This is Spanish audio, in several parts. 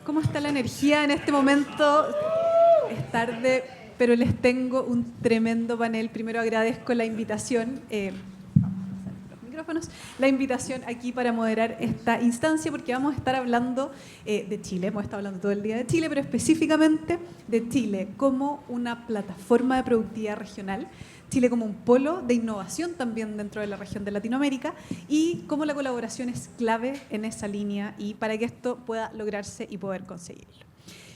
¿Cómo está la energía en este momento? Es tarde, pero les tengo un tremendo panel. Primero agradezco la invitación. Los micrófonos, la invitación aquí para moderar esta instancia, porque vamos a estar hablando de Chile. Hemos estado hablando todo el día de Chile, pero específicamente de Chile como una plataforma de productividad regional, Chile como un polo de innovación también dentro de la región de Latinoamérica, y cómo la colaboración es clave en esa línea y para que esto pueda lograrse y poder conseguirlo.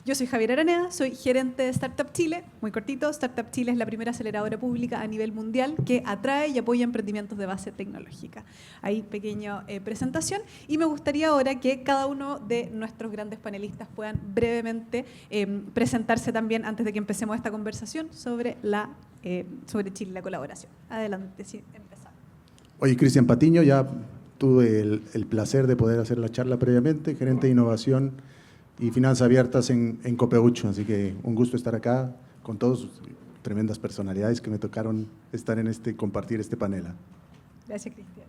Yo soy Javier Araneda, soy gerente de Startup Chile. Muy cortito, Startup Chile es la primera aceleradora pública a nivel mundial que atrae y apoya emprendimientos de base tecnológica. Ahí pequeña presentación. Y me gustaría ahora que cada uno de nuestros grandes panelistas puedan brevemente presentarse también antes de que empecemos esta conversación sobre Chile y la colaboración. Adelante, sí, empezamos. Oye, Cristian Patiño, ya tuve el placer de poder hacer la charla previamente, gerente de innovación y finanzas abiertas en Copeucho, así que un gusto estar acá con todos, tremendas personalidades que me tocaron estar compartir este panel. Gracias, Cristian.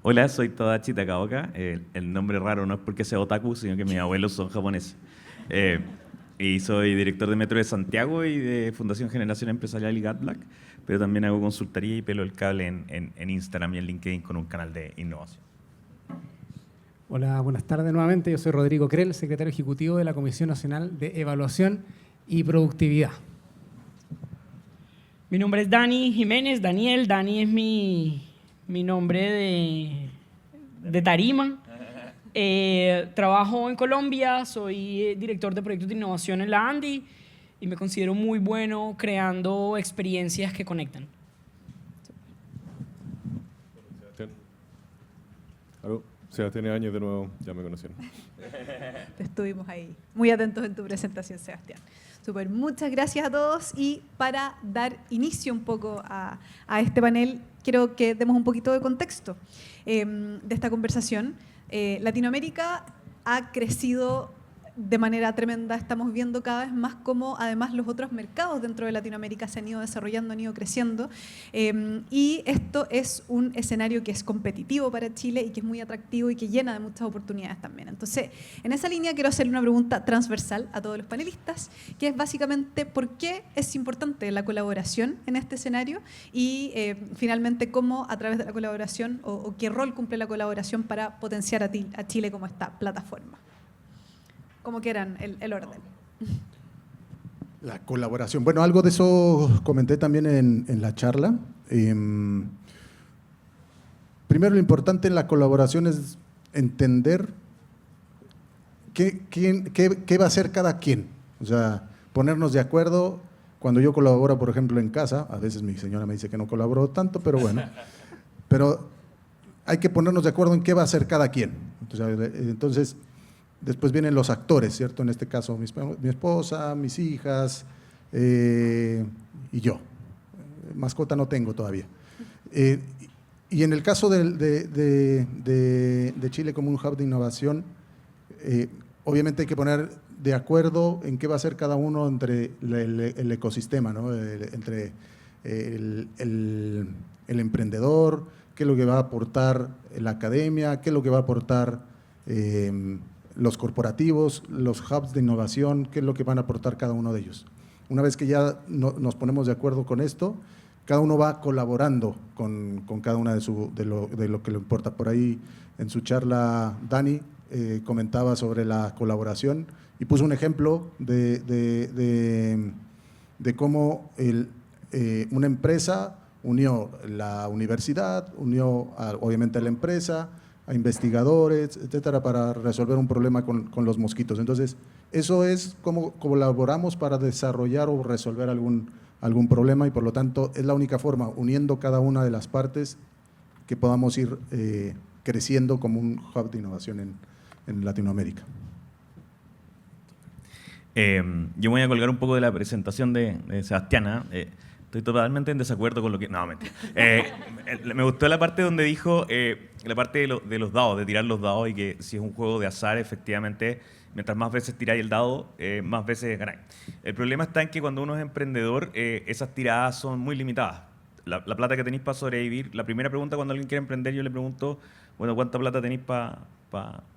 Hola, soy Tadashi Takaoka. El nombre raro no es porque sea otaku, sino que mis abuelos son japoneses. Y soy director de Metro de Santiago y de Fundación Generación Empresarial y GatBlack, pero también hago consultoría y pelo el cable en Instagram y en LinkedIn con un canal de innovación. Hola, buenas tardes nuevamente. Yo soy Rodrigo Krell, secretario ejecutivo de la Comisión Nacional de Evaluación y Productividad. Mi nombre es Dani Jiménez, Daniel. Dani es mi nombre de tarima. Trabajo en Colombia, soy director de proyectos de innovación en la ANDI y me considero muy bueno creando experiencias que conectan. ¿Aló? Sebastián Años de nuevo, ya me conocieron. Estuvimos ahí muy atentos en tu presentación, Sebastián. Súper, muchas gracias a todos. Y para dar inicio un poco a este panel, quiero que demos un poquito de contexto de esta conversación. Latinoamérica ha crecido de manera tremenda. Estamos viendo cada vez más cómo además los otros mercados dentro de Latinoamérica se han ido desarrollando, han ido creciendo, y esto es un escenario que es competitivo para Chile y que es muy atractivo y que llena de muchas oportunidades también. Entonces, en esa línea quiero hacerle una pregunta transversal a todos los panelistas, que es básicamente ¿por qué es importante la colaboración en este escenario? Y finalmente, ¿cómo a través de la colaboración o qué rol cumple la colaboración para potenciar a Chile como esta plataforma? Como quieran el orden. La colaboración. Bueno, algo de eso comenté también en la charla. Primero, lo importante en la colaboración es entender qué va a hacer cada quien. O sea, ponernos de acuerdo. Cuando yo colaboro, por ejemplo, en casa, a veces mi señora me dice que no colaboro tanto, pero bueno. Pero hay que ponernos de acuerdo en qué va a hacer cada quien. Entonces después vienen los actores, ¿cierto? En este caso, mi esposa, mis hijas y yo. Mascota no tengo todavía. Y en el caso de Chile como un hub de innovación, obviamente hay que poner de acuerdo en qué va a hacer cada uno entre el ecosistema, ¿no? Entre el emprendedor, qué es lo que va a aportar la academia, qué es lo que va a aportar los corporativos, los hubs de innovación, qué es lo que van a aportar cada uno de ellos. Una vez que ya nos ponemos de acuerdo con esto, cada uno va colaborando con cada una de lo que le importa. Por ahí en su charla Dani comentaba sobre la colaboración y puso un ejemplo de cómo una empresa unió la universidad, unió obviamente a la empresa, a investigadores, etcétera, para resolver un problema con los mosquitos. Entonces, eso es cómo colaboramos para desarrollar o resolver algún problema y por lo tanto es la única forma, uniendo cada una de las partes, que podamos ir creciendo como un hub de innovación en Latinoamérica. Yo me voy a colgar un poco de la presentación de Sebastiana. Estoy totalmente en desacuerdo con lo que... No, mentira. Me gustó la parte donde dijo, la parte de los dados, de tirar los dados y que si es un juego de azar, efectivamente, mientras más veces tiráis el dado, más veces ganáis. El problema está en que cuando uno es emprendedor, esas tiradas son muy limitadas. La plata que tenéis para sobrevivir, la primera pregunta cuando alguien quiere emprender, yo le pregunto, bueno, ¿cuánta plata tenéis para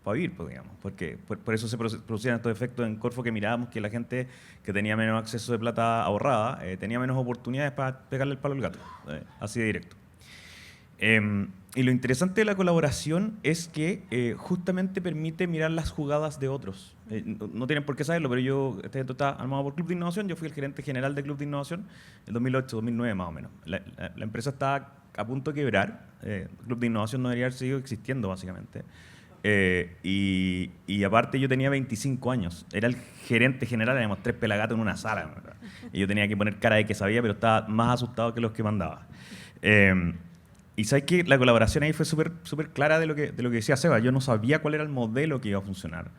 vivir? Pues, digamos, porque por eso se producían estos efectos en Corfo que mirábamos que la gente que tenía menos acceso de plata ahorrada tenía menos oportunidades para pegarle el palo al gato, así de directo. Y lo interesante de la colaboración es que justamente permite mirar las jugadas de otros. No tienen por qué saberlo, pero este evento está armado por Club de Innovación. Yo fui el gerente general de Club de Innovación en 2008, 2009 más o menos. La empresa estaba a punto de quebrar. Club de Innovación no debería haber seguido existiendo, básicamente. Y aparte yo tenía 25 años. Era el gerente general, éramos 3 pelagatos en una sala, ¿verdad? Y yo tenía que poner cara de que sabía, pero estaba más asustado que los que mandaba. Y sabes que la colaboración ahí fue súper clara de lo que decía Seba. Yo no sabía cuál era el modelo que iba a funcionar,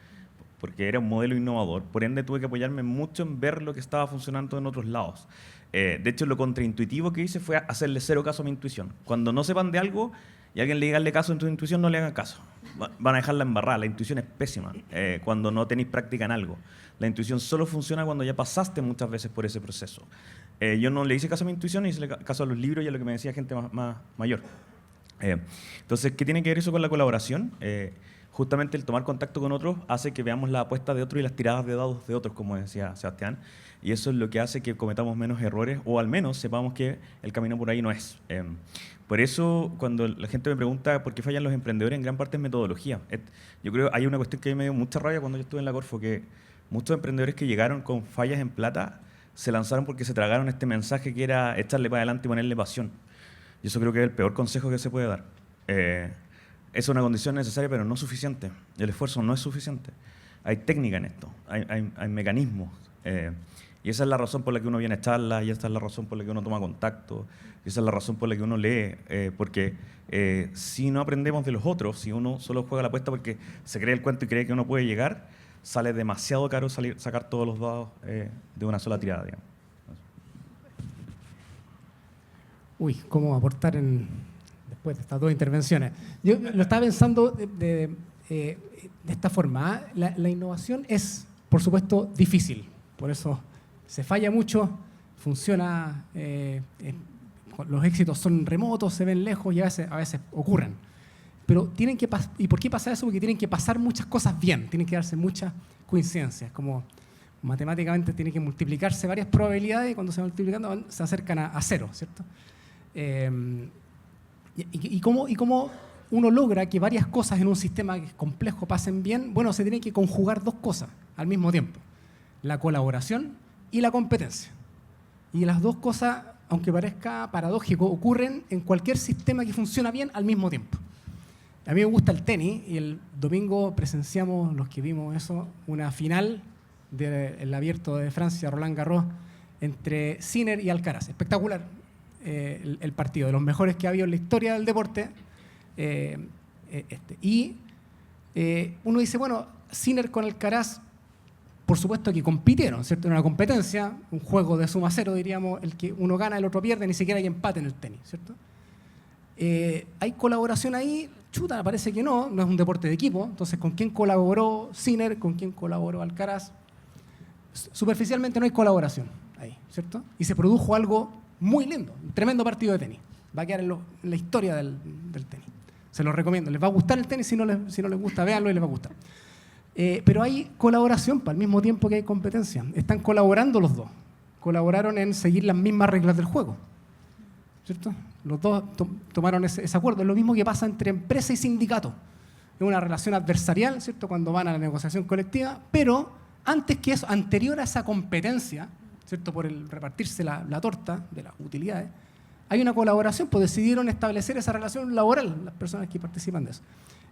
porque era un modelo innovador. Por ende, tuve que apoyarme mucho en ver lo que estaba funcionando en otros lados. De hecho, lo contraintuitivo que hice fue hacerle 0 caso a mi intuición. Cuando no sepan de algo y alguien le diga darle caso a tu intuición, no le hagan caso. Van a dejarla embarrada. La intuición es pésima cuando no tenéis práctica en algo. La intuición solo funciona cuando ya pasaste muchas veces por ese proceso. Yo no le hice caso a mi intuición, hice caso a los libros y a lo que me decía gente más mayor. Entonces, ¿qué tiene que ver eso con la colaboración? Justamente el tomar contacto con otros hace que veamos la apuesta de otros y las tiradas de dados de otros, como decía Sebastián, y eso es lo que hace que cometamos menos errores, o al menos sepamos que el camino por ahí no es. Por eso, cuando la gente me pregunta por qué fallan los emprendedores, en gran parte es metodología. Yo creo que hay una cuestión que a mí me dio mucha rabia cuando yo estuve en la Corfo, que muchos emprendedores que llegaron con fallas en plata se lanzaron porque se tragaron este mensaje que era echarle para adelante y ponerle pasión. Y eso creo que es el peor consejo que se puede dar. Es una condición necesaria, pero no suficiente. El esfuerzo no es suficiente. Hay técnica en esto, hay mecanismos. Y esa es la razón por la que uno viene a charlas, y esa es la razón por la que uno toma contacto, y esa es la razón por la que uno lee. Porque si no aprendemos de los otros, si uno solo juega la apuesta porque se cree el cuento y cree que uno puede llegar, sale demasiado caro sacar todos los dados de una sola tirada, digamos. Uy, ¿cómo aportar después de estas 2 intervenciones? Yo lo estaba pensando de esta forma. La innovación es, por supuesto, difícil. Por eso se falla mucho, funciona, los éxitos son remotos, se ven lejos y a veces ocurren. Pero ¿y por qué pasa eso? Porque tienen que pasar muchas cosas bien, tienen que darse muchas coincidencias. Como matemáticamente tienen que multiplicarse varias probabilidades y cuando se van multiplicando se acercan a 0, ¿cierto? ¿Y cómo uno logra que varias cosas en un sistema que es complejo pasen bien? Bueno, se tienen que conjugar 2 cosas al mismo tiempo: la colaboración y la competencia. Y las 2 cosas, aunque parezca paradójico, ocurren en cualquier sistema que funciona bien al mismo tiempo. A mí me gusta el tenis y el domingo presenciamos, los que vimos eso, una final del Abierto de Francia, Roland Garros, entre Sinner y Alcaraz. Espectacular el partido, de los mejores que ha habido en la historia del deporte. Uno dice, bueno, Sinner con Alcaraz, por supuesto que compitieron, ¿cierto? En una competencia, un juego de suma cero, diríamos, el que uno gana, el otro pierde, ni siquiera hay empate en el tenis, ¿cierto? ¿Hay colaboración ahí? Chuta, parece que no es un deporte de equipo. Entonces, ¿con quién colaboró Sinner? ¿Con quién colaboró Alcaraz? Superficialmente no hay colaboración ahí, ¿cierto? Y se produjo algo muy lindo, un tremendo partido de tenis. Va a quedar en la historia del tenis. Se lo recomiendo. Les va a gustar el tenis, si no les gusta, véanlo y les va a gustar. Pero hay colaboración al mismo tiempo que hay competencia. Están colaborando los dos. Colaboraron en seguir las mismas reglas del juego, ¿cierto? Los dos tomaron ese acuerdo. Es lo mismo que pasa entre empresa y sindicato. Es una relación adversarial, ¿cierto?, cuando van a la negociación colectiva, pero antes que eso, anterior a esa competencia, ¿cierto?, por el repartirse la torta de las utilidades, hay una colaboración, pues decidieron establecer esa relación laboral las personas que participan de eso.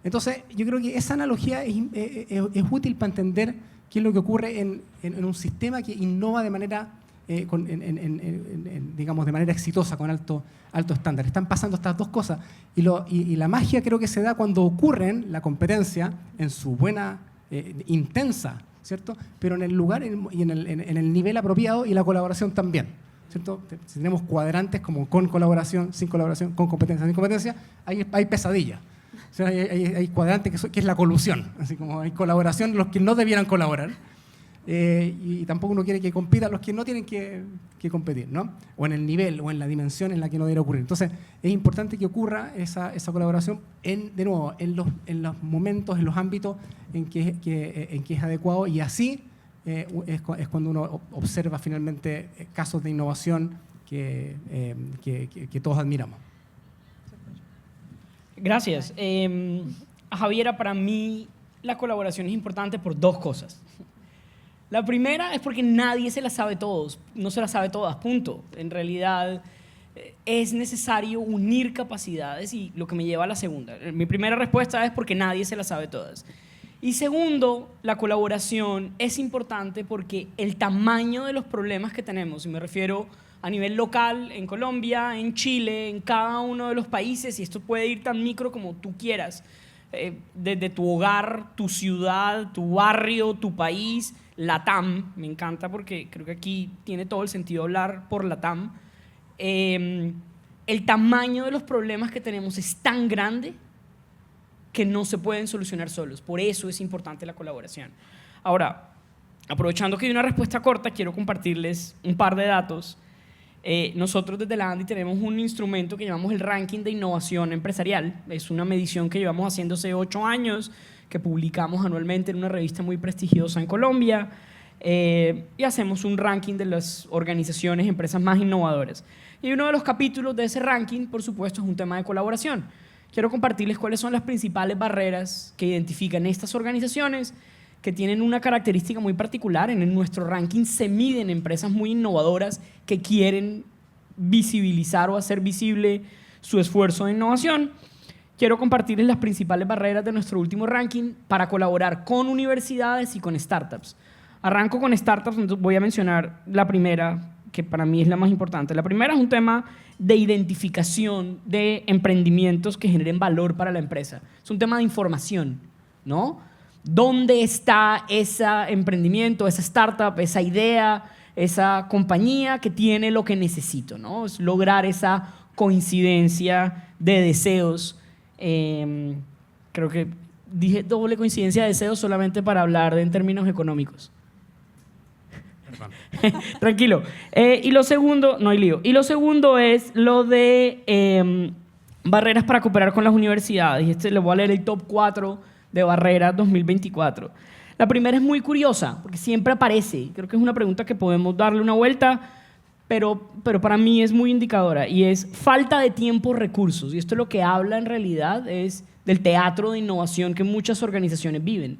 Entonces, yo creo que esa analogía es útil para entender qué es lo que ocurre en un sistema que innova de manera, digamos, de manera exitosa, con alto estándar. Están pasando estas 2 cosas y la magia creo que se da cuando ocurren la competencia en su buena, intensa, ¿cierto? Pero en el lugar y en el nivel apropiado, y la colaboración también, ¿cierto? Si tenemos cuadrantes como con colaboración, sin colaboración, con competencia, sin competencia, hay pesadilla. O sea, hay cuadrantes que es la colusión, así como hay colaboración los que no debieran colaborar. y tampoco uno quiere que compitan los que no tienen que competir, ¿no? O en el nivel o en la dimensión en la que no debería ocurrir. Entonces, es importante que ocurra esa colaboración, de nuevo, en los momentos, en los ámbitos en que es adecuado, y así es cuando uno observa finalmente casos de innovación que todos admiramos. Gracias. Javiera, para mí la colaboración es importante por dos cosas. La primera es porque nadie se la sabe todos, no se la sabe todas, punto. En realidad es necesario unir capacidades, y lo que me lleva a la segunda. Mi primera respuesta es porque nadie se la sabe todas. Y segundo, la colaboración es importante porque el tamaño de los problemas que tenemos, y me refiero a nivel local, en Colombia, en Chile, en cada uno de los países, y esto puede ir tan micro como tú quieras, desde tu hogar, tu ciudad, tu barrio, tu país, LATAM, me encanta porque creo que aquí tiene todo el sentido hablar por LATAM. El tamaño de los problemas que tenemos es tan grande que no se pueden solucionar solos. Por eso es importante la colaboración. Ahora, aprovechando que hay una respuesta corta, quiero compartirles un par de datos. Nosotros desde la ANDI tenemos un instrumento que llamamos el Ranking de Innovación Empresarial. Es una medición que llevamos haciendo hace 8 años, que publicamos anualmente en una revista muy prestigiosa en Colombia, y hacemos un ranking de las organizaciones, empresas más innovadoras. Y uno de los capítulos de ese ranking, por supuesto, es un tema de colaboración. Quiero compartirles cuáles son las principales barreras que identifican estas organizaciones, que tienen una característica muy particular. En nuestro ranking se miden empresas muy innovadoras que quieren visibilizar o hacer visible su esfuerzo de innovación. Quiero compartirles las principales barreras de nuestro último ranking para colaborar con universidades y con startups. Arranco con startups, entonces voy a mencionar la primera, que para mí es la más importante. La primera es un tema de identificación de emprendimientos que generen valor para la empresa. Es un tema de información, ¿no? ¿Dónde está ese emprendimiento, esa startup, esa idea, esa compañía que tiene lo que necesito, ¿no? Es lograr esa coincidencia de deseos. Creo que dije doble coincidencia de deseos solamente para hablar en términos económicos. Tranquilo. Y lo segundo, no hay lío. Y lo segundo es lo de barreras para cooperar con las universidades. Y les voy a leer el top 4 de barreras 2024. La primera es muy curiosa, porque siempre aparece. Creo que es una pregunta que podemos darle una vuelta, pero para mí es muy indicadora, y es falta de tiempo, recursos. Y esto es lo que habla en realidad es del teatro de innovación que muchas organizaciones viven.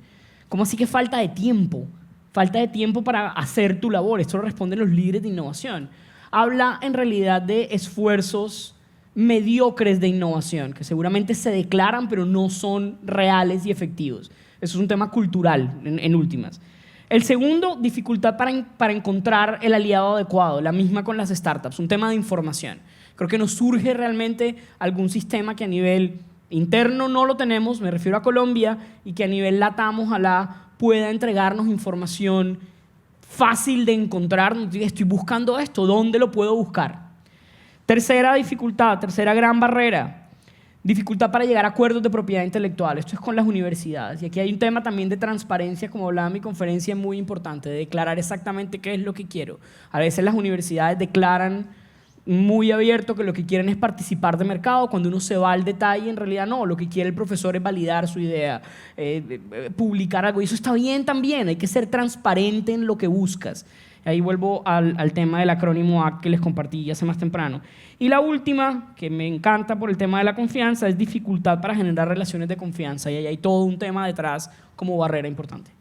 ¿Cómo así que falta de tiempo? Falta de tiempo para hacer tu labor. Esto lo responden los líderes de innovación. Habla en realidad de esfuerzos mediocres de innovación, que seguramente se declaran, pero no son reales y efectivos. Eso es un tema cultural, en últimas. El segundo, dificultad para encontrar el aliado adecuado, la misma con las startups, un tema de información. Creo que nos surge realmente algún sistema que a nivel interno no lo tenemos, me refiero a Colombia, y que a nivel LATAM ojalá pueda entregarnos información fácil de encontrar. Estoy buscando esto, ¿dónde lo puedo buscar? Tercera dificultad, tercera gran barrera, dificultad para llegar a acuerdos de propiedad intelectual. Esto es con las universidades. Y aquí hay un tema también de transparencia, como hablaba en mi conferencia, muy importante, de declarar exactamente qué es lo que quiero. A veces las universidades declaran muy abierto que lo que quieren es participar de mercado. Cuando uno se va al detalle, en realidad no. Lo que quiere el profesor es validar su idea, publicar algo. Y eso está bien también. Hay que ser transparente en lo que buscas. Ahí vuelvo al tema del acrónimo ACT que les compartí hace más temprano. Y la última, que me encanta por el tema de la confianza, es dificultad para generar relaciones de confianza. Y ahí hay todo un tema detrás como barrera importante.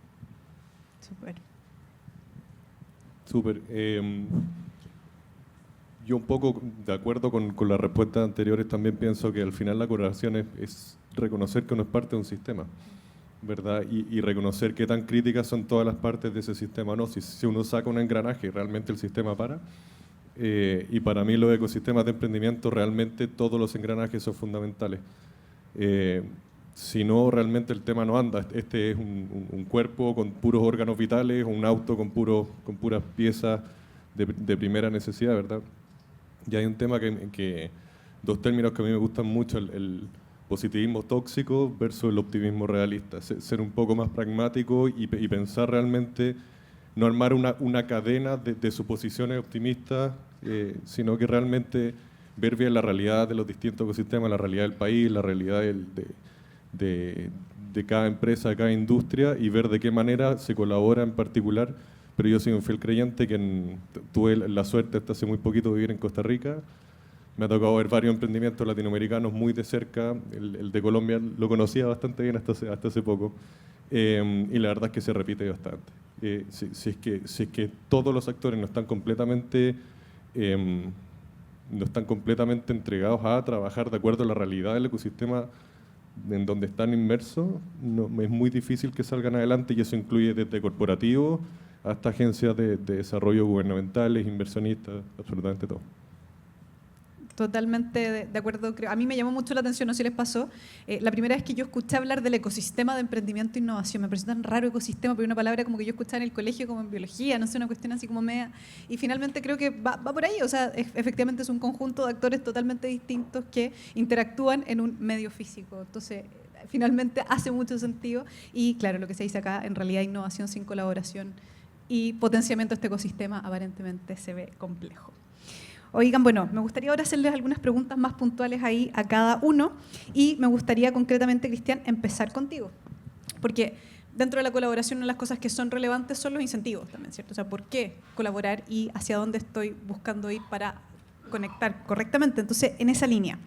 Súper. Súper. Yo un poco de acuerdo con las respuestas anteriores, también pienso que al final la colaboración es reconocer que uno es parte de un sistema, ¿verdad? Y reconocer qué tan críticas son todas las partes de ese sistema, ¿no? Si uno saca un engranaje, realmente el sistema para. Y para mí los ecosistemas de emprendimiento, realmente todos los engranajes son fundamentales. Si no, realmente el tema no anda. Este es un cuerpo con puros órganos vitales, un auto con puras piezas de primera necesidad, ¿verdad? Y hay un tema dos términos que a mí me gustan mucho, el positivismo tóxico versus el optimismo realista. Ser un poco más pragmático y pensar realmente no armar una cadena de suposiciones optimistas, sino que realmente ver bien la realidad de los distintos ecosistemas, la realidad del país, la realidad de cada empresa, de cada industria, y ver de qué manera se colabora en particular. Pero yo soy un fiel creyente que tuve la suerte hasta hace muy poquito de vivir en Costa Rica. Me ha tocado ver varios emprendimientos latinoamericanos muy de cerca. El de Colombia lo conocía bastante bien hasta hace poco. Y la verdad es que se repite bastante. Si es que todos los actores no están completamente entregados a trabajar de acuerdo a la realidad del ecosistema en donde están inmersos, es muy difícil que salgan adelante, y eso incluye desde corporativos hasta agencias de desarrollo gubernamentales, inversionistas, absolutamente todo. Totalmente de acuerdo. A mí me llamó mucho la atención, no sé si les pasó, la primera vez que yo escuché hablar del ecosistema de emprendimiento e innovación. Me pareció tan raro ecosistema, pero una palabra como que yo escuchaba en el colegio, como en biología, no sé, una cuestión así como media. Y finalmente creo que va por ahí, o sea, efectivamente es un conjunto de actores totalmente distintos que interactúan en un medio físico. Entonces, finalmente hace mucho sentido. Y claro, lo que se dice acá, en realidad innovación sin colaboración y potenciamiento de este ecosistema aparentemente se ve complejo. Oigan, bueno, me gustaría ahora hacerles algunas preguntas más puntuales ahí a cada uno, y me gustaría concretamente, Cristian, empezar contigo. Porque dentro de la colaboración, una de las cosas que son relevantes son los incentivos también, ¿cierto? O sea, ¿por qué colaborar y hacia dónde estoy buscando ir para conectar correctamente? Entonces, en esa línea,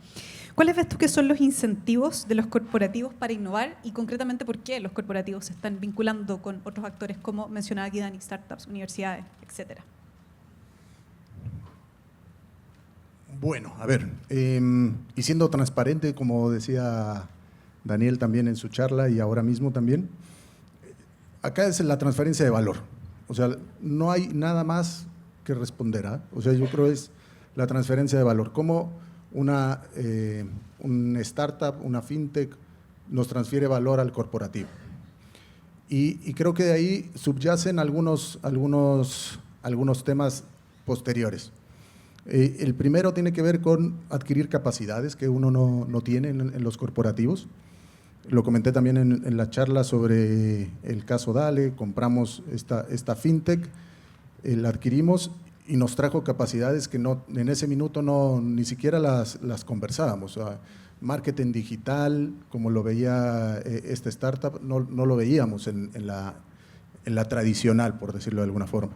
¿cuáles ves tú que son los incentivos de los corporativos para innovar, y concretamente por qué los corporativos se están vinculando con otros actores, como mencionaba aquí Dani, startups, universidades, etcétera? Bueno, a ver, y siendo transparente, como decía Daniel también en su charla y ahora mismo también, acá es la transferencia de valor. O sea, no hay nada más que responder. O sea, yo creo es la transferencia de valor. Cómo un startup, una fintech, nos transfiere valor al corporativo. Y creo que de ahí subyacen algunos temas posteriores. El primero tiene que ver con adquirir capacidades que uno no tiene en los corporativos. Lo comenté también en la charla sobre el caso Dale. Compramos esta fintech, la adquirimos y nos trajo capacidades que en ese minuto ni siquiera las conversábamos. O sea, marketing digital, como lo veía esta startup, no lo veíamos en la tradicional, por decirlo de alguna forma.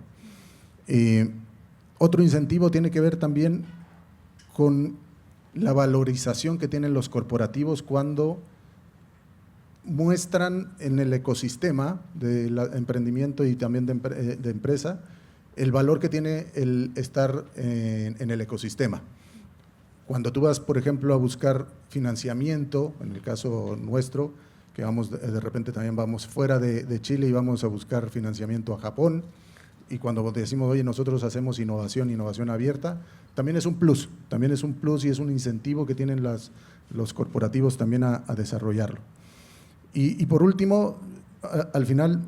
Otro incentivo tiene que ver también con la valorización que tienen los corporativos cuando muestran en el ecosistema de emprendimiento y también de empresa el valor que tiene el estar en el ecosistema. Cuando tú vas, por ejemplo, a buscar financiamiento, en el caso nuestro, que de repente también vamos fuera de Chile y vamos a buscar financiamiento a Japón, y cuando decimos, oye, nosotros hacemos innovación abierta, también es un plus y es un incentivo que tienen los corporativos también a desarrollarlo. Y por último, al final,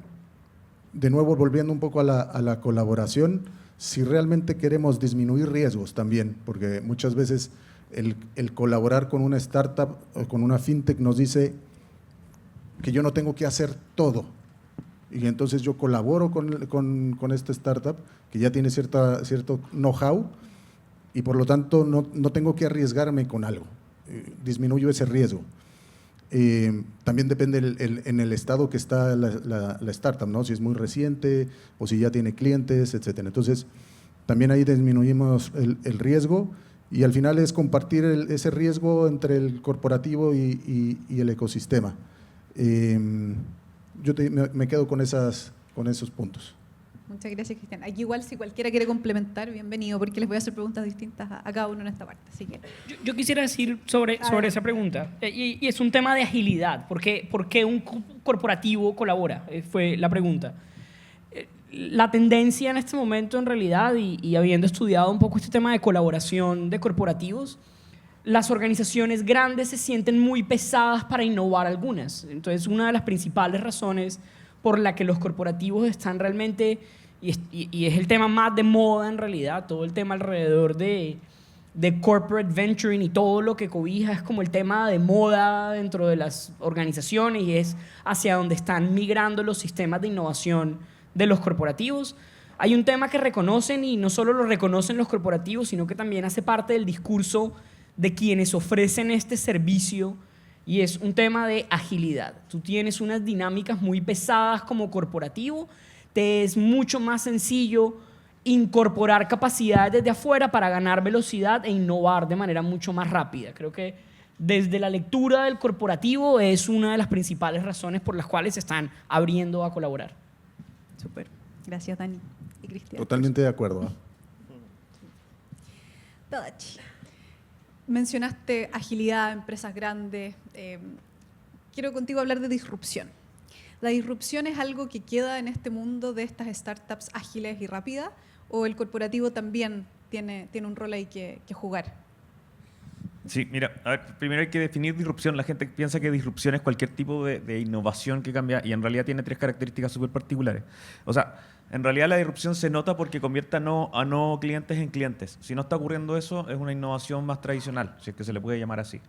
de nuevo volviendo un poco a la colaboración, si realmente queremos disminuir riesgos también, porque muchas veces el colaborar con una startup o con una fintech nos dice que yo no tengo que hacer todo. Y entonces yo colaboro con esta startup que ya tiene cierto know-how, y por lo tanto no tengo que arriesgarme con algo. Disminuyo ese riesgo. También depende en el estado que está la startup, ¿no? Si es muy reciente o si ya tiene clientes, etcétera. Entonces, también ahí disminuimos el riesgo, y al final es compartir ese riesgo entre el corporativo y el ecosistema. Yo me quedo con esos puntos. Muchas gracias, Cristian. Aquí igual, si cualquiera quiere complementar, bienvenido, porque les voy a hacer preguntas distintas a cada uno en esta parte. Así que yo quisiera decir sobre esa pregunta, y es un tema de agilidad. ¿Por qué un corporativo colabora? Fue la pregunta. La tendencia en este momento, en realidad, y habiendo estudiado un poco este tema de colaboración de corporativos, las organizaciones grandes se sienten muy pesadas para innovar algunas. Entonces, una de las principales razones por la que los corporativos están realmente, y es el tema más de moda en realidad, todo el tema alrededor de corporate venturing y todo lo que cobija es como el tema de moda dentro de las organizaciones, y es hacia donde están migrando los sistemas de innovación de los corporativos. Hay un tema que reconocen y no solo lo reconocen los corporativos, sino que también hace parte del discurso de quienes ofrecen este servicio y es un tema de agilidad. Tú tienes unas dinámicas muy pesadas como corporativo, te es mucho más sencillo incorporar capacidades desde afuera para ganar velocidad e innovar de manera mucho más rápida. Creo que desde la lectura del corporativo es una de las principales razones por las cuales se están abriendo a colaborar. Súper. Gracias, Dani y Cristian. Totalmente de acuerdo. Tadachi. Mencionaste agilidad, empresas grandes. Quiero contigo hablar de disrupción. ¿La disrupción es algo que queda en este mundo de estas startups ágiles y rápidas? ¿O el corporativo también tiene un rol ahí que jugar? Sí, mira, a ver, primero hay que definir disrupción. La gente piensa que disrupción es cualquier tipo de innovación que cambia y en realidad tiene 3 características súper particulares. O sea, en realidad la disrupción se nota porque convierte a no clientes en clientes. Si no está ocurriendo eso, es una innovación más tradicional, si es que se le puede llamar así.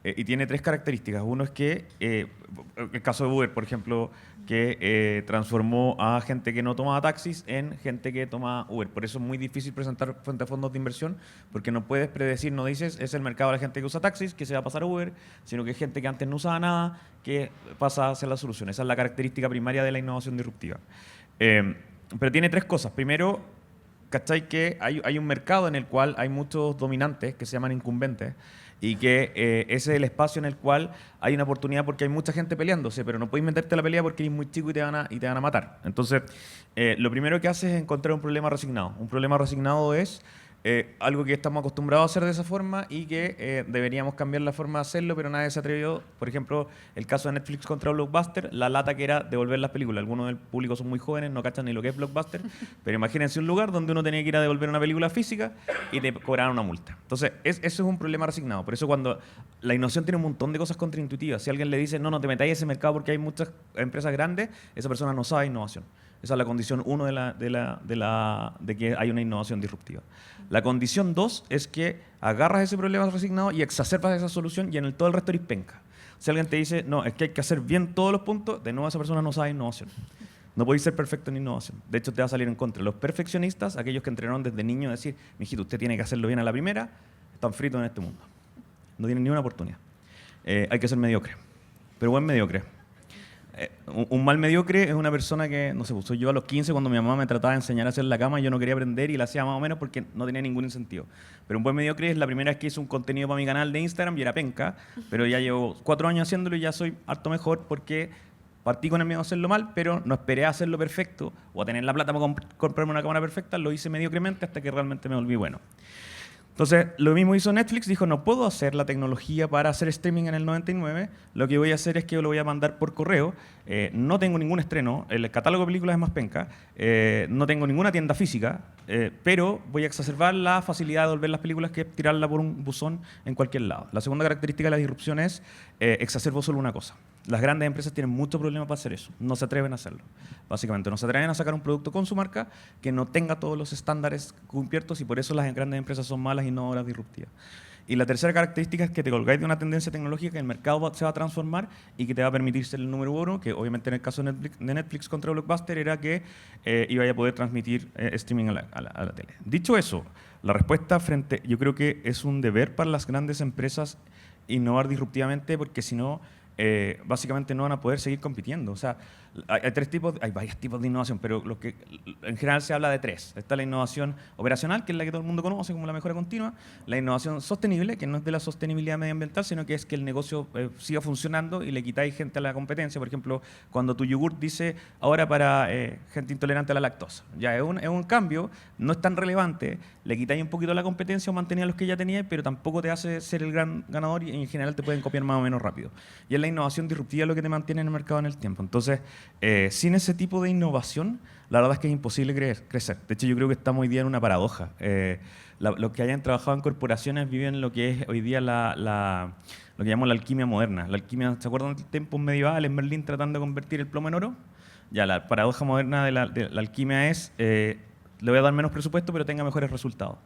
Y tiene 3 características. Uno es que, el caso de Uber, por ejemplo, que transformó a gente que no tomaba taxis en gente que toma Uber. Por eso es muy difícil presentar frente a fondos de inversión, porque no puedes predecir, no dices, es el mercado de la gente que usa taxis, que se va a pasar a Uber, sino que es gente que antes no usaba nada, que pasa hacia la solución. Esa es la característica primaria de la innovación disruptiva. Pero tiene 3 cosas. Primero, ¿cachai? Que hay un mercado en el cual hay muchos dominantes que se llaman incumbentes, y que ese es el espacio en el cual hay una oportunidad porque hay mucha gente peleándose, pero no puedes meterte a la pelea porque eres muy chico y te van a matar. Entonces, lo primero que haces es encontrar un problema resignado. Un problema resignado es algo que estamos acostumbrados a hacer de esa forma y que deberíamos cambiar la forma de hacerlo, pero nadie se atrevió. Por ejemplo, el caso de Netflix contra Blockbuster, la lata que era devolver las películas. Algunos del público son muy jóvenes, no cachan ni lo que es Blockbuster, pero imagínense un lugar donde uno tenía que ir a devolver una película física y te cobraban una multa. Entonces, eso es un problema resignado. Por eso cuando la innovación tiene un montón de cosas contraintuitivas, si alguien le dice, no te metáis en ese mercado porque hay muchas empresas grandes, esa persona no sabe innovación. Esa es la condición 1 de que hay una innovación disruptiva. La condición 2 es que agarras ese problema resignado y exacerbas esa solución y en todo el resto eres penca. Si alguien te dice, no, es que hay que hacer bien todos los puntos, de nuevo esa persona no sabe innovación. No podéis ser perfecto en innovación. De hecho, te va a salir en contra. Los perfeccionistas, aquellos que entrenaron desde niño a decir, mijito, usted tiene que hacerlo bien a la primera, están fritos en este mundo. No tienen ni una oportunidad. Hay que ser mediocre, pero buen mediocre. Un mal mediocre es una persona que, no sé, pues soy yo a los 15 cuando mi mamá me trataba de enseñar a hacer la cama y yo no quería aprender y la hacía más o menos porque no tenía ningún incentivo. Pero un buen mediocre es la primera vez que hice un contenido para mi canal de Instagram y era penca, pero ya llevo 4 años haciéndolo y ya soy harto mejor porque partí con el miedo a hacerlo mal, pero no esperé a hacerlo perfecto o a tener la plata para comprarme una cámara perfecta, lo hice mediocremente hasta que realmente me volví bueno. Entonces, lo mismo hizo Netflix, dijo, no puedo hacer la tecnología para hacer streaming en el 99, lo que voy a hacer es que lo voy a mandar por correo, no tengo ningún estreno, el catálogo de películas es más penca, no tengo ninguna tienda física, pero voy a exacerbar la facilidad de devolver las películas que tirarla por un buzón en cualquier lado. La segunda característica de la disrupción es exacerbo solo una cosa. Las grandes empresas tienen mucho problema para hacer eso, no se atreven a hacerlo. Básicamente, no se atreven a sacar un producto con su marca que no tenga todos los estándares cubiertos y por eso las grandes empresas son malas, innovadoras, disruptivas. Y la tercera característica es que te colgáis de una tendencia tecnológica que el mercado se va a transformar y que te va a permitir ser el número 1, que obviamente en el caso de Netflix contra Blockbuster era que iba a poder transmitir streaming a la tele. Dicho eso, la respuesta yo creo que es un deber para las grandes empresas innovar disruptivamente porque si no, básicamente no van a poder seguir compitiendo. O sea, hay varios tipos de innovación, pero en general se habla de 3. Está la innovación operacional, que es la que todo el mundo conoce como la mejora continua, la innovación sostenible, que no es de la sostenibilidad medioambiental, sino que es que el negocio siga funcionando y le quitáis gente a la competencia. Por ejemplo, cuando tu yogurt dice ahora para gente intolerante a la lactosa. Ya es un cambio, no es tan relevante, le quitáis un poquito a la competencia o mantenías los que ya teníais, pero tampoco te hace ser el gran ganador y en general te pueden copiar más o menos rápido. Y es la innovación disruptiva lo que te mantiene en el mercado en el tiempo. Entonces, sin ese tipo de innovación, la verdad es que es imposible crecer. De hecho, yo creo que estamos hoy día en una paradoja. Los que hayan trabajado en corporaciones viven lo que es hoy día lo que llamamos la alquimia moderna. La alquimia, ¿se acuerdan de tiempos medievales en Berlín tratando de convertir el plomo en oro? Ya, la paradoja moderna de la alquimia es, le voy a dar menos presupuesto, pero tenga mejores resultados.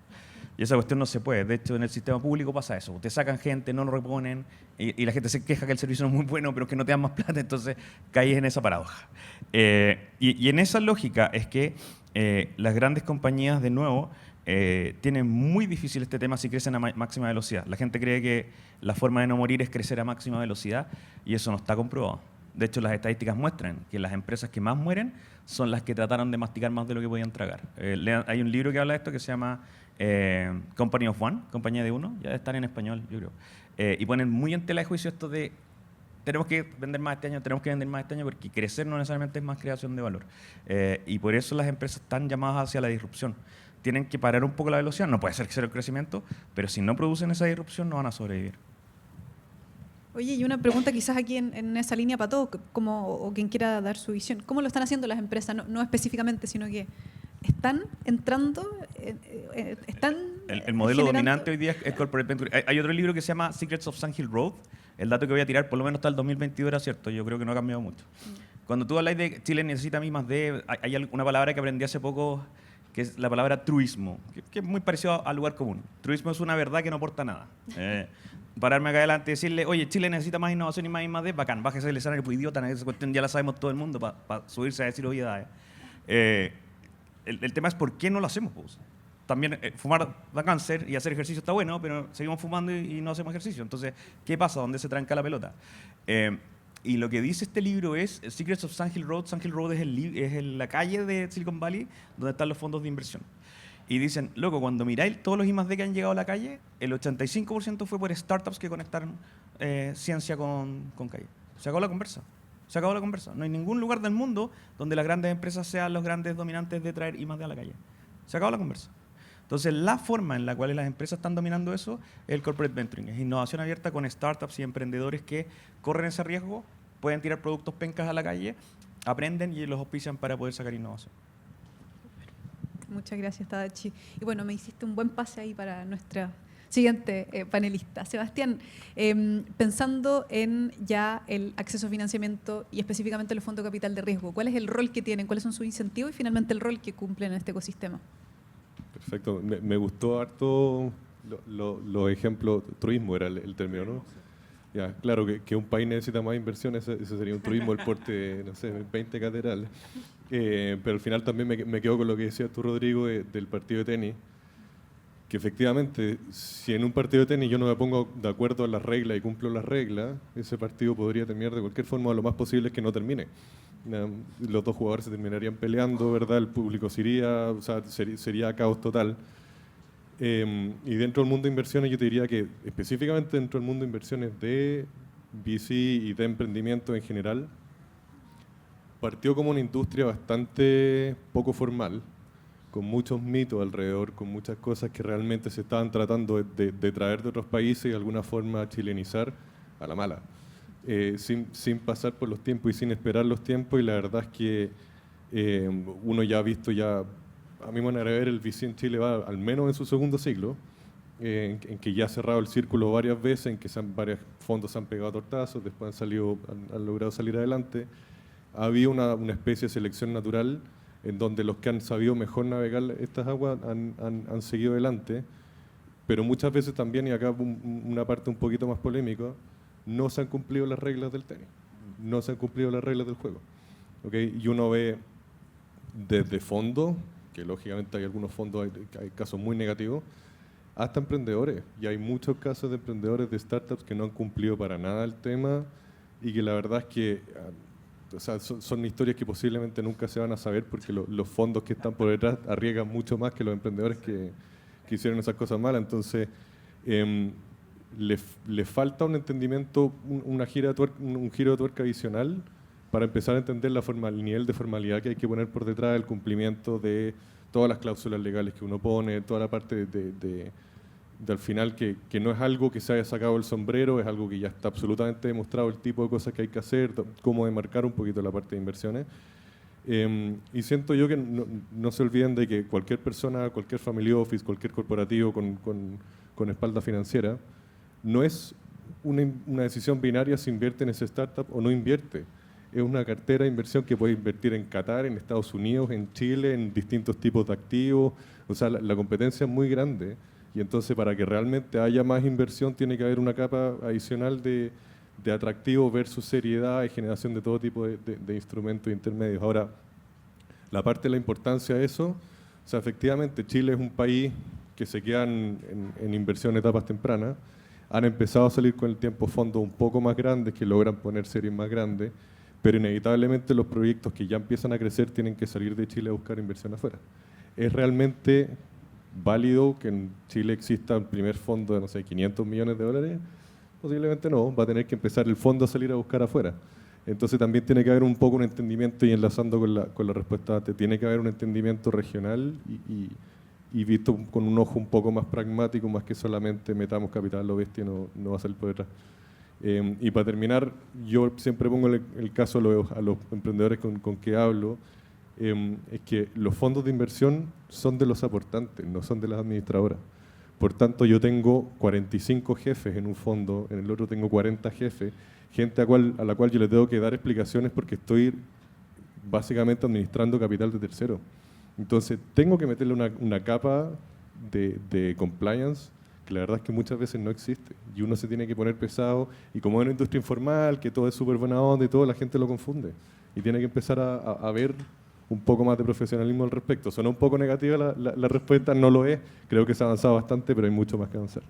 Y esa cuestión no se puede. De hecho, en el sistema público pasa eso. Te sacan gente, no lo reponen, y la gente se queja que el servicio no es muy bueno, pero que no te dan más plata, entonces caes en esa paradoja. Y en esa lógica es que las grandes compañías, de nuevo, tienen muy difícil este tema si crecen a máxima velocidad. La gente cree que la forma de no morir es crecer a máxima velocidad, y eso no está comprobado. De hecho, las estadísticas muestran que las empresas que más mueren son las que trataron de masticar más de lo que podían tragar. Hay un libro que habla de esto que se llama Company of One, Compañía de Uno, ya debe estar en español, yo creo. Y ponen muy en tela de juicio esto de tenemos que vender más este año, tenemos que vender más este año, porque crecer no necesariamente es más creación de valor. Y por eso las empresas están llamadas hacia la disrupción. Tienen que parar un poco la velocidad, no puede ser cero el crecimiento, pero si no producen esa disrupción no van a sobrevivir. Oye, y una pregunta quizás aquí en esa línea para todos, o quien quiera dar su visión. ¿Cómo lo están haciendo las empresas? No específicamente, sino que están entrando, están El modelo generando... dominante hoy día es Corporate Venture. Hay otro libro que se llama Secrets of Sand Hill Road. El dato que voy a tirar, por lo menos hasta el 2022 era cierto. Yo creo que no ha cambiado mucho. Cuando tú hablas de Chile necesita I+D, hay una palabra que aprendí hace poco, que es la palabra truismo, que es muy parecido al lugar común. Truismo es una verdad que no aporta nada. Pararme acá adelante y decirle, oye, Chile necesita más innovación y más I+D, bacán, bájese del escenario, pues idiota, esa cuestión ya la sabemos todo el mundo para subirse a decir obviedades. El tema es por qué no lo hacemos, pues. También fumar da cáncer y hacer ejercicio está bueno, pero seguimos fumando y no hacemos ejercicio. Entonces, ¿qué pasa? ¿Dónde se tranca la pelota? Y lo que dice este libro es Secrets of Sand Hill Road. Sand Hill Road es la calle de Silicon Valley donde están los fondos de inversión. Y dicen, loco, cuando miráis todos los I+D que han llegado a la calle, el 85% fue por startups que conectaron ciencia con calle. Se acabó la conversa. Se acabó la conversa. No hay ningún lugar del mundo donde las grandes empresas sean los grandes dominantes de traer I+D a la calle. Se acabó la conversa. Entonces, la forma en la cual las empresas están dominando eso es el corporate venturing. Es innovación abierta con startups y emprendedores que corren ese riesgo, pueden tirar productos pencas a la calle, aprenden y los auspician para poder sacar innovación. Muchas gracias, Tadashi. Y bueno, me hiciste un buen pase ahí para nuestra siguiente panelista. Sebastián, pensando en ya el acceso a financiamiento y específicamente los fondos de capital de riesgo, ¿cuál es el rol que tienen? ¿Cuáles son sus incentivos y finalmente el rol que cumplen en este ecosistema? Perfecto. Me gustó harto los ejemplos. Truismo era el término, ¿no? Ya, claro que un país necesita más inversión, ese sería un turismo del porte, no sé, 20 catedrales. Pero al final también me quedo con lo que decías tú, Rodrigo, del partido de tenis, que efectivamente, si en un partido de tenis yo no me pongo de acuerdo en las reglas y cumplo las reglas, ese partido podría terminar de cualquier forma, lo más posible es que no termine. Los dos jugadores se terminarían peleando, ¿verdad? El público se iría, o sea, sería caos total. Y dentro del mundo de inversiones yo te diría que específicamente dentro del mundo de inversiones de VC y de emprendimiento en general, partió como una industria bastante poco formal, con muchos mitos alrededor, con muchas cosas que realmente se estaban tratando de traer de otros países y de alguna forma chilenizar a la mala, sin pasar por los tiempos y sin esperar los tiempos. Y la verdad es que uno ya ha visto a mi manera de ver, el VC en Chile va al menos en su segundo siglo, en que ya ha cerrado el círculo varias veces, en que varios fondos se han pegado tortazos, después han logrado salir adelante. Ha habido una especie de selección natural en donde los que han sabido mejor navegar estas aguas han seguido adelante, pero muchas veces también, y acá una parte un poquito más polémica, no se han cumplido las reglas del tenis, no se han cumplido las reglas del juego. ¿Okay? Y uno ve desde fondos, que lógicamente hay algunos fondos, hay casos muy negativos, hasta emprendedores. Y hay muchos casos de emprendedores de startups que no han cumplido para nada el tema y que la verdad es que o sea, son historias que posiblemente nunca se van a saber porque los fondos que están por detrás arriesgan mucho más que los emprendedores que hicieron esas cosas malas. Entonces, le falta un entendimiento, un giro de tuerca adicional para empezar a entender el nivel de formalidad que hay que poner por detrás del cumplimiento de todas las cláusulas legales que uno pone, toda la parte al final que no es algo que se haya sacado el sombrero, es algo que ya está absolutamente demostrado el tipo de cosas que hay que hacer, cómo demarcar un poquito la parte de inversiones. Y siento yo que no se olviden de que cualquier persona, cualquier family office, cualquier corporativo con espalda financiera, no es una decisión binaria si invierte en ese startup o no invierte. Es una cartera de inversión que puede invertir en Qatar, en Estados Unidos, en Chile, en distintos tipos de activos. O sea, la competencia es muy grande Y entonces para que realmente haya más inversión tiene que haber una capa adicional de atractivo versus seriedad y generación de todo tipo de instrumentos intermedios. Ahora, la parte de la importancia de eso, o sea, efectivamente Chile es un país que se quedan en inversión en etapas tempranas. Han empezado a salir con el tiempo fondos un poco más grandes que logran poner series más grandes, pero inevitablemente los proyectos que ya empiezan a crecer tienen que salir de Chile a buscar inversión afuera. ¿Es realmente válido que en Chile exista un primer fondo de, no sé, 500 millones de dólares? Posiblemente no, va a tener que empezar el fondo a salir a buscar afuera. Entonces también tiene que haber un poco un entendimiento, y enlazando con la respuesta antes, tiene que haber un entendimiento regional y visto con un ojo un poco más pragmático, más que solamente metamos capital a lo bestia, no va a salir por detrás. Y para terminar, yo siempre pongo el caso a los emprendedores con que hablo, es que los fondos de inversión son de los aportantes, no son de las administradoras. Por tanto, yo tengo 45 jefes en un fondo, en el otro tengo 40 jefes, gente a la cual yo le tengo que dar explicaciones porque estoy básicamente administrando capital de tercero. Entonces, tengo que meterle una capa de compliance que la verdad es que muchas veces no existe. Y uno se tiene que poner pesado, y como es una industria informal, que todo es súper buena onda y todo, la gente lo confunde. Y tiene que empezar a ver un poco más de profesionalismo al respecto. Suena un poco negativa la respuesta, no lo es. Creo que se ha avanzado bastante, pero hay mucho más que avanzar.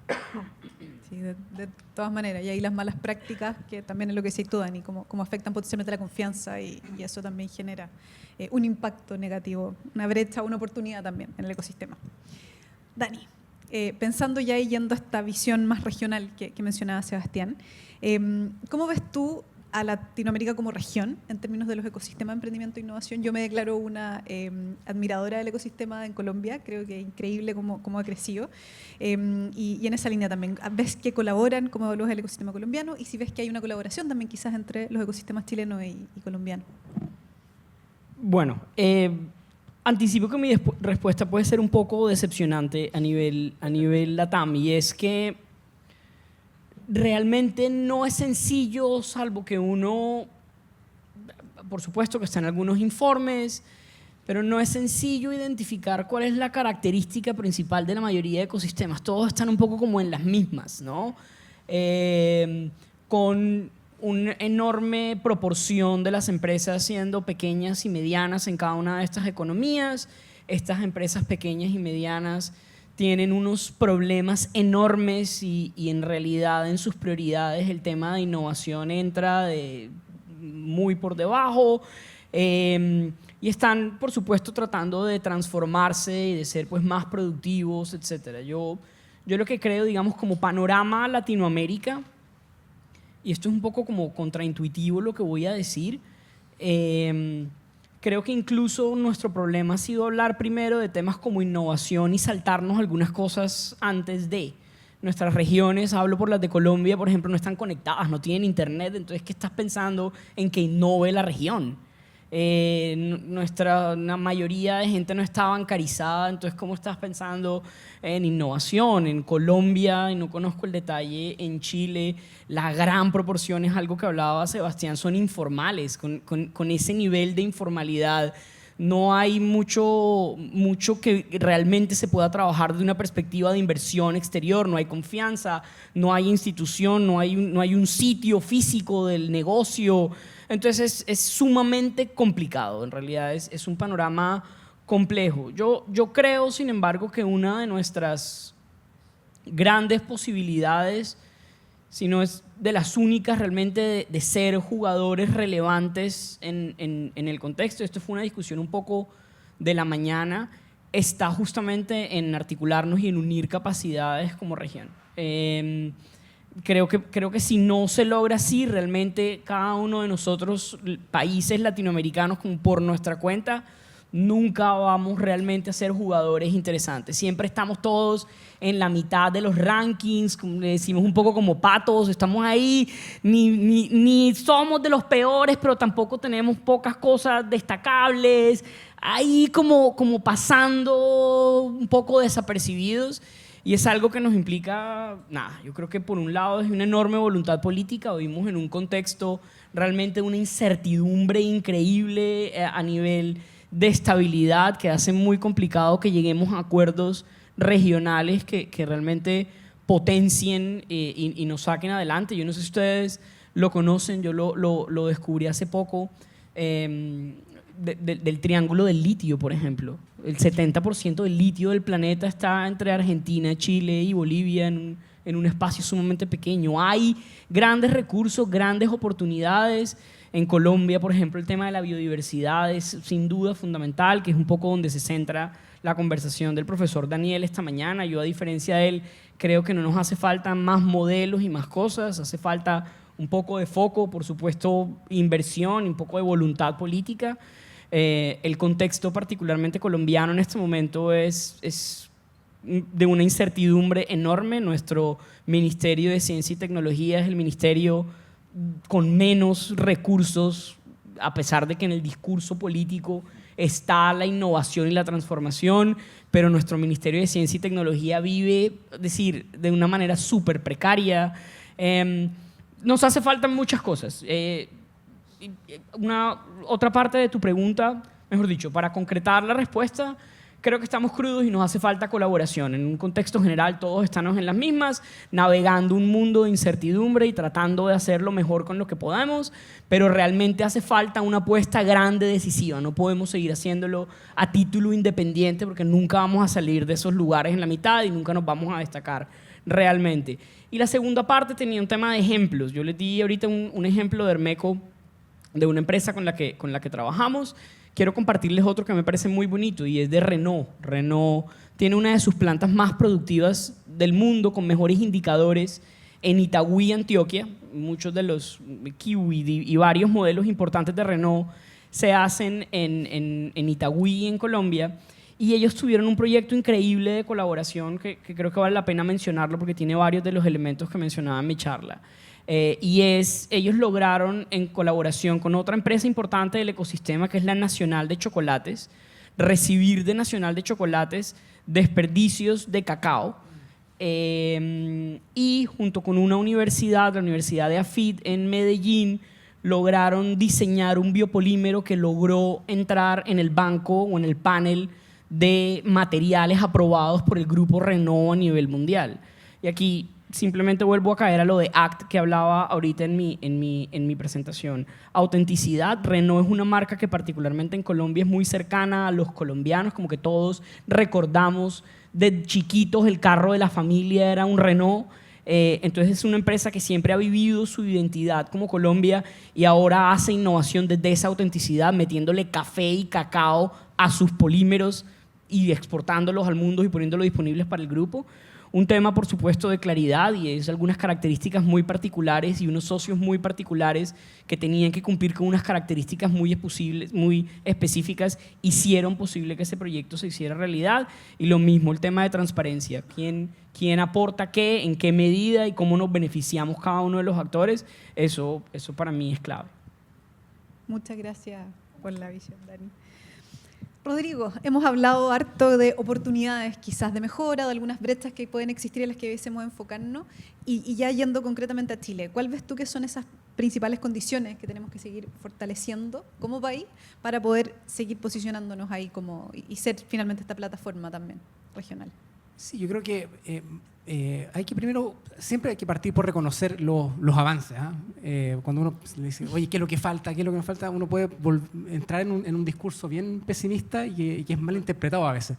Sí, de todas maneras. Y ahí las malas prácticas, que también es lo que decís tú, Dani, cómo afectan potencialmente la confianza y eso también genera un impacto negativo, una brecha, una oportunidad también en el ecosistema. Dani, pensando ya y yendo a esta visión más regional que mencionaba Sebastián, ¿cómo ves tú a Latinoamérica como región en términos de los ecosistemas de emprendimiento e innovación? Yo me declaro una admiradora del ecosistema en Colombia, creo que es increíble cómo ha crecido, y en esa línea también, ¿ves que colaboran? ¿Cómo evalúas el ecosistema colombiano? Y si ves que hay una colaboración también quizás entre los ecosistemas chilenos y colombianos. Bueno, anticipo que mi respuesta puede ser un poco decepcionante a nivel LATAM, y es que realmente no es sencillo, salvo que uno, por supuesto que están algunos informes, pero no es sencillo identificar cuál es la característica principal de la mayoría de ecosistemas. Todos están un poco como en las mismas, ¿no? Con una enorme proporción de las empresas siendo pequeñas y medianas en cada una de estas economías. Estas empresas pequeñas y medianas tienen unos problemas enormes y en realidad en sus prioridades el tema de innovación entra muy por debajo, y están, por supuesto, tratando de transformarse y de ser pues, más productivos, etc. Yo lo que creo, digamos, como panorama Latinoamérica, y esto es un poco como contraintuitivo lo que voy a decir, creo que incluso nuestro problema ha sido hablar primero de temas como innovación y saltarnos algunas cosas antes de. Nuestras regiones, hablo por las de Colombia, por ejemplo, no están conectadas, no tienen internet, entonces, ¿qué estás pensando en que innove la región? Una mayoría de gente no está bancarizada, entonces, ¿cómo estás pensando en innovación? En Colombia, y no conozco el detalle, en Chile, la gran proporción, es algo que hablaba Sebastián, son informales, con ese nivel de informalidad. No hay mucho que realmente se pueda trabajar de una perspectiva de inversión exterior, no hay confianza, no hay institución, no hay un sitio físico del negocio. Entonces es sumamente complicado, en realidad es un panorama complejo. Yo creo, sin embargo, que una de nuestras grandes posibilidades, si no es de las únicas realmente de ser jugadores relevantes en el contexto, esto fue una discusión un poco de la mañana, está justamente en articularnos y en unir capacidades como región. Creo que si no se logra así, realmente cada uno de nosotros, países latinoamericanos, como por nuestra cuenta, nunca vamos realmente a ser jugadores interesantes. Siempre estamos todos en la mitad de los rankings, como le decimos, un poco como patos, estamos ahí, ni somos de los peores, pero tampoco tenemos pocas cosas destacables, ahí como pasando un poco desapercibidos. Y es algo que nos implica, yo creo que por un lado es una enorme voluntad política. Vivimos en un contexto realmente de una incertidumbre increíble a nivel de estabilidad que hace muy complicado que lleguemos a acuerdos regionales que realmente potencien y nos saquen adelante. Yo no sé si ustedes lo conocen, yo lo descubrí hace poco, del triángulo del litio, por ejemplo. El 70% del litio del planeta está entre Argentina, Chile y Bolivia en un espacio sumamente pequeño. Hay grandes recursos, grandes oportunidades. En Colombia, por ejemplo, el tema de la biodiversidad es sin duda fundamental, que es un poco donde se centra la conversación del profesor Daniel esta mañana. Yo, a diferencia de él, creo que no nos hace falta más modelos y más cosas, hace falta un poco de foco, por supuesto, inversión, un poco de voluntad política. El contexto particularmente colombiano en este momento es de una incertidumbre enorme. Nuestro Ministerio de Ciencia y Tecnología es el ministerio con menos recursos, a pesar de que en el discurso político está la innovación y la transformación, pero nuestro Ministerio de Ciencia y Tecnología vive, es decir, de una manera súper precaria. Nos hace falta muchas cosas. Otra parte de tu pregunta, mejor dicho, para concretar la respuesta, creo que estamos crudos y nos hace falta colaboración. En un contexto general, todos estamos en las mismas, navegando un mundo de incertidumbre y tratando de hacerlo mejor con lo que podamos, pero realmente hace falta una apuesta grande, decisiva. No podemos seguir haciéndolo a título independiente porque nunca vamos a salir de esos lugares en la mitad y nunca nos vamos a destacar realmente. Y la segunda parte tenía un tema de ejemplos. Yo les di ahorita un ejemplo de Hermeco, de una empresa con la que trabajamos. Quiero compartirles otro que me parece muy bonito y es de Renault. Renault tiene una de sus plantas más productivas del mundo con mejores indicadores en Itagüí, Antioquia. Muchos de los Kiwi y varios modelos importantes de Renault se hacen en Itagüí, en Colombia. Y ellos tuvieron un proyecto increíble de colaboración que creo que vale la pena mencionarlo porque tiene varios de los elementos que mencionaba en mi charla. Ellos lograron, en colaboración con otra empresa importante del ecosistema, que es la Nacional de Chocolates, recibir de Nacional de Chocolates desperdicios de cacao y junto con una universidad, la Universidad de AFIT en Medellín, lograron diseñar un biopolímero que logró entrar en el banco o en el panel de materiales aprobados por el grupo Renault a nivel mundial. Y aquí simplemente vuelvo a caer a lo de ACT que hablaba ahorita en mi presentación. Autenticidad. Renault es una marca que particularmente en Colombia es muy cercana a los colombianos, como que todos recordamos de chiquitos el carro de la familia era un Renault. Entonces es una empresa que siempre ha vivido su identidad como Colombia y ahora hace innovación desde esa autenticidad, metiéndole café y cacao a sus polímeros y exportándolos al mundo y poniéndolos disponibles para el grupo. Un tema, por supuesto, de claridad y es algunas características muy particulares y unos socios muy particulares que tenían que cumplir con unas características muy específicas, hicieron posible que ese proyecto se hiciera realidad. Y lo mismo, el tema de transparencia. ¿Quién aporta qué, en qué medida y cómo nos beneficiamos cada uno de los actores? Eso para mí es clave. Muchas gracias por la visión, Dani. Rodrigo, hemos hablado harto de oportunidades quizás de mejora, de algunas brechas que pueden existir en las que debiésemos enfocarnos y ya yendo concretamente a Chile, ¿cuál ves tú que son esas principales condiciones que tenemos que seguir fortaleciendo como país para poder seguir posicionándonos ahí y ser finalmente esta plataforma también regional? Sí, yo creo que hay que primero, siempre hay que partir por reconocer los avances. Cuando uno le dice, oye, ¿qué es lo que falta? ¿Qué es lo que me falta? Uno puede entrar en un discurso bien pesimista y que es mal interpretado a veces.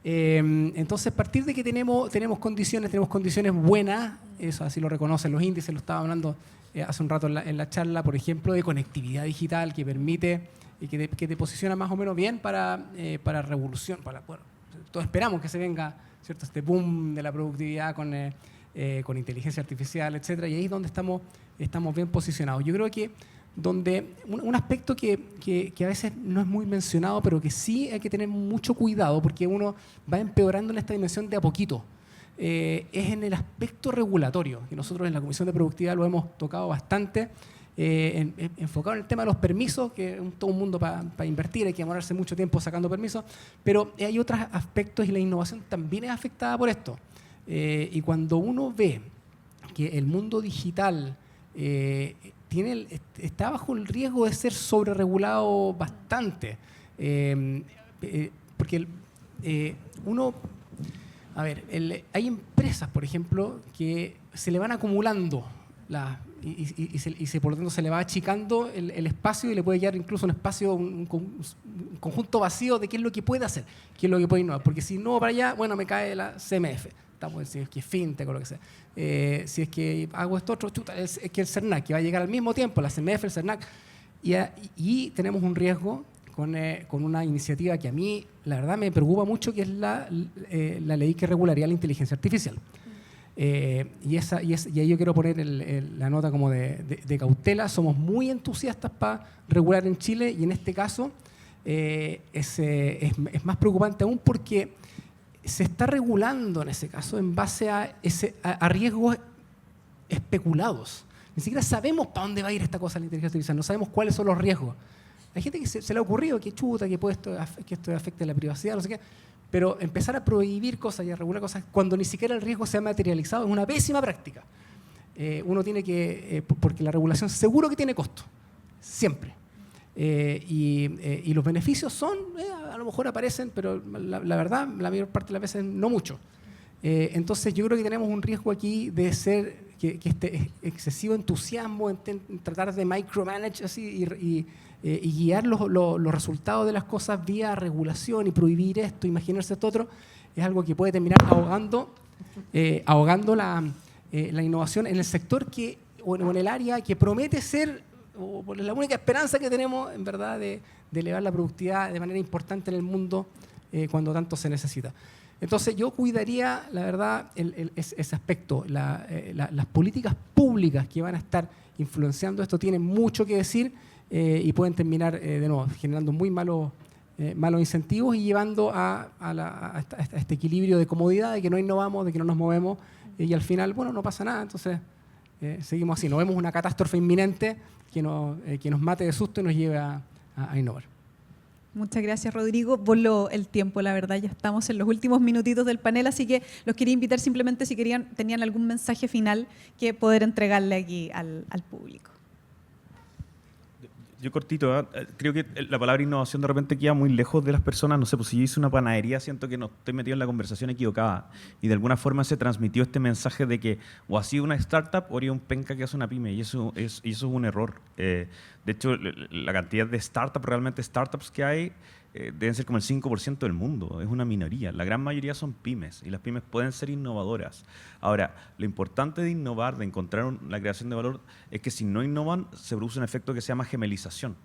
Entonces, partir de que tenemos condiciones buenas, eso así lo reconocen los índices, lo estaba hablando hace un rato en la charla, por ejemplo, de conectividad digital que permite y que te posiciona más o menos bien para revolución, bueno, todos esperamos que se venga, ¿cierto?, este boom de la productividad con inteligencia artificial, etcétera, y ahí es donde estamos bien posicionados. Yo creo que un aspecto que a veces no es muy mencionado, pero que sí hay que tener mucho cuidado porque uno va empeorando en esta dimensión de a poquito, es en el aspecto regulatorio, que nosotros en la Comisión de Productividad lo hemos tocado bastante, enfocado en el tema de los permisos, que es todo un mundo para invertir, hay que demorarse mucho tiempo sacando permisos, pero hay otros aspectos y la innovación también es afectada por esto. Y cuando uno ve que el mundo digital está bajo el riesgo de ser sobreregulado bastante, porque A ver, hay empresas, por ejemplo, que se le van acumulando por lo tanto se le va achicando el espacio y le puede quedar incluso un espacio, un conjunto vacío de qué es lo que puede hacer, qué es lo que puede innovar. Porque si no para allá, bueno, me cae la CMF. Si es que es fintech o lo que sea. Si es que hago esto otro, chuta, es que el CERNAC, que va a llegar al mismo tiempo, la CMF, el CERNAC. Y tenemos un riesgo con una iniciativa que a mí, la verdad, me preocupa mucho, que es la ley que regularía la inteligencia artificial. Y ahí yo quiero poner la nota como de cautela. Somos muy entusiastas para regular en Chile, y en este caso es más preocupante aún porque se está regulando en ese caso en base a riesgos especulados. Ni siquiera sabemos para dónde va a ir esta cosa de la inteligencia artificial, no sabemos cuáles son los riesgos. Hay gente que se le ha ocurrido que chuta, que esto afecte la privacidad, no sé qué. Pero empezar a prohibir cosas y a regular cosas cuando ni siquiera el riesgo se ha materializado es una pésima práctica. Uno tiene que, porque la regulación seguro que tiene costo, siempre. Y los beneficios son, a lo mejor aparecen, pero la verdad, la mayor parte de las veces no mucho. Entonces yo creo que tenemos un riesgo aquí de ser que este excesivo entusiasmo en tratar de micromanage así y guiar los resultados de las cosas vía regulación y prohibir esto, imaginarse esto otro, es algo que puede terminar ahogando la innovación en el sector o en el área que promete ser la única esperanza que tenemos, en verdad, de elevar la productividad de manera importante en el mundo cuando tanto se necesita. Entonces yo cuidaría, la verdad, ese aspecto. Las políticas públicas que van a estar influenciando esto tienen mucho que decir y pueden terminar, de nuevo, generando muy malos incentivos y llevando a este equilibrio de comodidad, de que no innovamos, de que no nos movemos y al final, bueno, no pasa nada. Entonces seguimos así. No vemos una catástrofe inminente que nos mate de susto y nos lleve a innovar. Muchas gracias, Rodrigo. Voló el tiempo, la verdad, ya estamos en los últimos minutitos del panel, así que los quería invitar simplemente si tenían algún mensaje final que poder entregarle aquí al público. Yo cortito, creo que la palabra innovación de repente queda muy lejos de las personas. No sé, pues si yo hice una panadería, siento que no estoy metido en la conversación equivocada. Y de alguna forma se transmitió este mensaje de que o ha sido una startup o haría un penca que hace una pyme. Y eso es un error. De hecho, la cantidad de startups que hay deben ser como el 5% del mundo. Es una minoría. La gran mayoría son pymes y las pymes pueden ser innovadoras. Ahora, lo importante de innovar, de encontrar la creación de valor, es que si no innovan, se produce un efecto que se llama gemelización,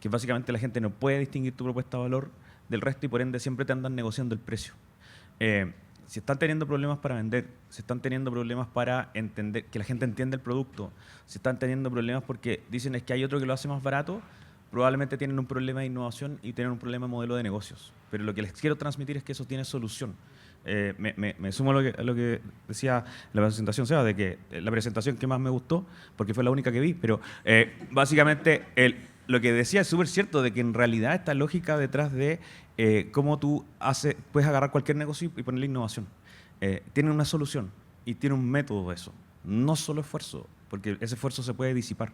que básicamente la gente no puede distinguir tu propuesta de valor del resto y por ende siempre te andan negociando el precio. Si están teniendo problemas para vender, si están teniendo problemas para entender, que la gente entienda el producto, si están teniendo problemas porque dicen es que hay otro que lo hace más barato, probablemente tienen un problema de innovación y tienen un problema de modelo de negocios. Pero lo que les quiero transmitir es que eso tiene solución. Me sumo a lo que decía la presentación, Seba, de que la presentación que más me gustó, porque fue la única que vi, pero básicamente lo que decía es súper cierto, de que en realidad esta lógica detrás de cómo tú puedes agarrar cualquier negocio y ponerle innovación. Tiene una solución y tiene un método de eso. No solo esfuerzo, porque ese esfuerzo se puede disipar.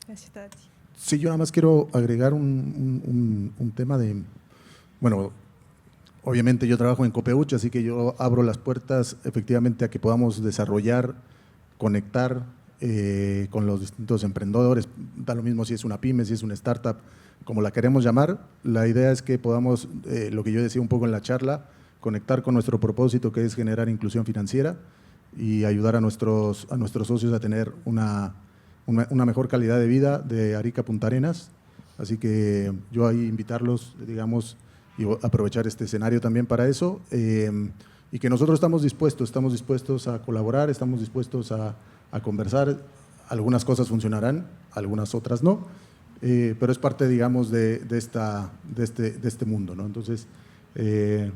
Gracias, Tati. Sí, yo nada más quiero agregar un tema de, bueno, obviamente yo trabajo en Copeuch, así que yo abro las puertas efectivamente a que podamos desarrollar, conectar con los distintos emprendedores. Da lo mismo si es una pyme, si es una startup, como la queremos llamar. La idea es que podamos, lo que yo decía un poco en la charla, conectar con nuestro propósito, que es generar inclusión financiera y ayudar a nuestros socios a tener una mejor calidad de vida de Arica a Punta Arenas. Así que yo ahí invitarlos, digamos, y aprovechar este escenario también para eso, y que nosotros estamos dispuestos a colaborar, estamos dispuestos a conversar. Algunas cosas funcionarán, algunas otras no, pero es parte, digamos, de este mundo, ¿no? Entonces,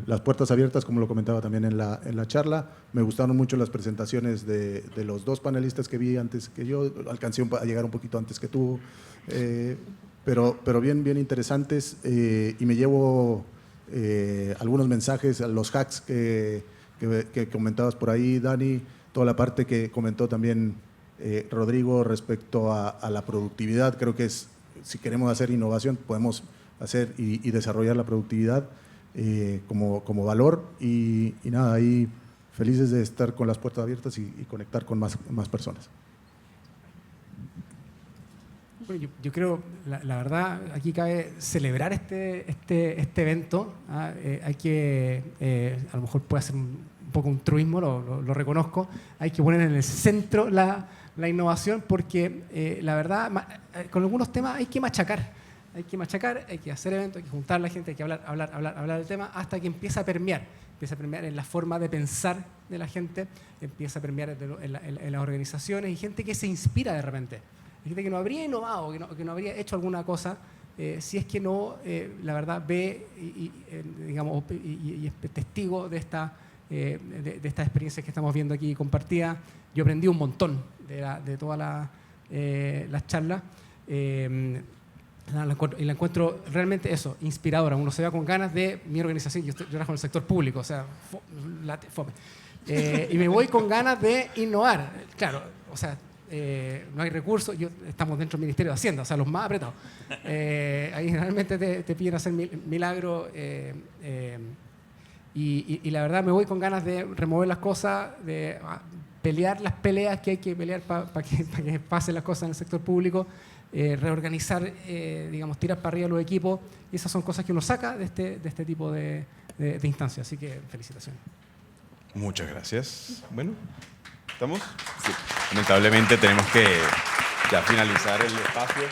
las puertas abiertas, como lo comentaba también en la charla. Me gustaron mucho las presentaciones de los dos panelistas que vi antes que yo. Alcancé a llegar un poquito antes que tú, pero bien interesantes, y me llevo algunos mensajes, los hacks que comentabas por ahí, Dani, toda la parte que comentó también Rodrigo respecto a la productividad. Creo que si queremos hacer innovación, podemos hacer y desarrollar la productividad. como valor y nada, ahí felices de estar con las puertas abiertas y conectar con más personas. Bueno, yo creo, la verdad, aquí cabe celebrar este evento. Hay que, a lo mejor puede ser un poco un truismo, lo reconozco, hay que poner en el centro la innovación porque la verdad, con algunos temas hay que machacar, hay que hacer eventos, hay que juntar a la gente, hay que hablar del tema hasta que empieza a permear en la forma de pensar de la gente, empieza a permear en las organizaciones y gente que se inspira de repente. Hay gente que no habría innovado, que no habría hecho alguna cosa si es que no, la verdad, ve y es testigo de estas experiencias que estamos viendo aquí compartidas. Yo aprendí un montón de todas las charlas y la encuentro realmente eso, inspiradora. Uno se va con ganas de mi organización, yo trabajo en el sector público, o sea, fome. Y me voy con ganas de innovar. Claro, o sea, no hay recursos, estamos dentro del Ministerio de Hacienda, o sea, los más apretados. Ahí generalmente te piden hacer milagros y la verdad me voy con ganas de remover las cosas, de pelear las peleas que hay que pelear para que pasen las cosas en el sector público, reorganizar, tirar para arriba los equipos, y esas son cosas que uno saca de este tipo de instancias, así que felicitaciones. Muchas gracias. Bueno, ¿estamos? Sí. Lamentablemente tenemos que ya finalizar el espacio.